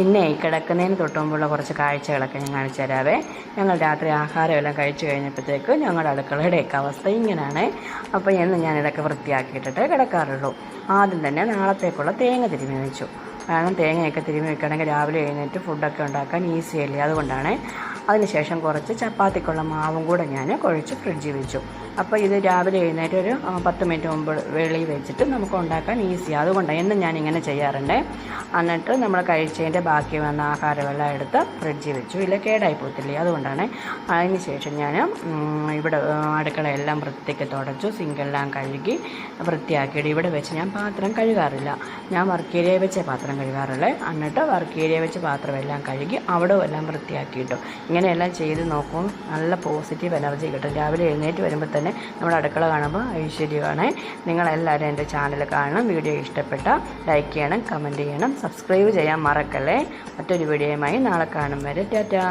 ഇന്നേ കിടക്കുന്നതിന് തൊട്ട് മുമ്പുള്ള കുറച്ച് കാഴ്ചകളൊക്കെ ഞാൻ കാണിച്ചു തരാവേ. ഞങ്ങൾ രാത്രി ആഹാരമെല്ലാം കഴിച്ചു കഴിഞ്ഞപ്പോഴത്തേക്ക് ഞങ്ങളുടെ അടുക്കളയുടെയൊക്കെ അവസ്ഥ ഇങ്ങനെയാണ്. അപ്പോൾ എന്ന് ഞാനിതൊക്കെ വൃത്തിയാക്കിയിട്ടിട്ടേ കിടക്കാറുള്ളൂ. ആദ്യം തന്നെ നാളത്തേക്കുള്ള തേങ്ങ തിരുമ്മി വെച്ചു. കാരണം തേങ്ങയൊക്കെ തിരുമ്മി വെക്കുകയാണെങ്കിൽ രാവിലെ എഴുന്നേറ്റ് ഫുഡൊക്കെ ഉണ്ടാക്കാൻ ഈസിയല്ലേ, അതുകൊണ്ടാണ്. അതിനുശേഷം കുറച്ച് ചപ്പാത്തിക്കുള്ള മാവും കൂടെ ഞാൻ കുഴച്ച് ഫ്രിഡ്ജിൽ വെച്ചു. അപ്പോൾ ഇത് രാവിലെ എഴുന്നേറ്റ് ഒരു 10 മിനിറ്റ് മുമ്പ് വെളിയിൽ വെച്ചിട്ട് നമുക്ക് ഉണ്ടാക്കാൻ ഈസിയാണ്. അതുകൊണ്ടാണ് എന്നും ഞാനിങ്ങനെ ചെയ്യാറുണ്ട്. എന്നിട്ട് നമ്മൾ കഴിച്ചതിൻ്റെ ബാക്കി വന്ന ആഹാരമെല്ലാം എടുത്ത് ഫ്രിഡ്ജിൽ വെച്ചു, ഇല്ല കേടായി പോകത്തില്ലേ, അതുകൊണ്ടാണ്. അതിന് ശേഷം ഞാൻ ഇവിടെ അടുക്കളയെല്ലാം വൃത്തിക്ക് തുടച്ചു, സിങ്കെല്ലാം കഴുകി വൃത്തിയാക്കിയിട്ട് ഇവിടെ വെച്ച് ഞാൻ പാത്രം കഴുകാറില്ല. ഞാൻ വർക്ക് ഏരിയ വെച്ചേ പാത്രം കഴുകാറുള്ളൂ. എന്നിട്ട് വർക്ക് ഏരിയ വെച്ച് പാത്രമെല്ലാം കഴുകി അവിടെ എല്ലാം വൃത്തിയാക്കിയിട്ടു. ഇങ്ങനെയെല്ലാം ചെയ്ത് നോക്കും, നല്ല പോസിറ്റീവ് എനർജി കിട്ടും. രാവിലെ എഴുന്നേറ്റ് വരുമ്പോൾ തന്നെ നമ്മുടെ അടുക്കള കാണുമ്പോൾ ഐശ്വര്യമാണ്. നിങ്ങളെല്ലാവരും എൻ്റെ ചാനൽ കാണണം. വീഡിയോ ഇഷ്ടപ്പെട്ട ലൈക്ക് ചെയ്യണം, കമൻറ്റ് ചെയ്യണം, സബ്സ്ക്രൈബ് ചെയ്യാൻ മറക്കല്ലേ. മറ്റൊരു വീഡിയോയുമായി നാളെ കാണും വരെ ടാറ്റാ.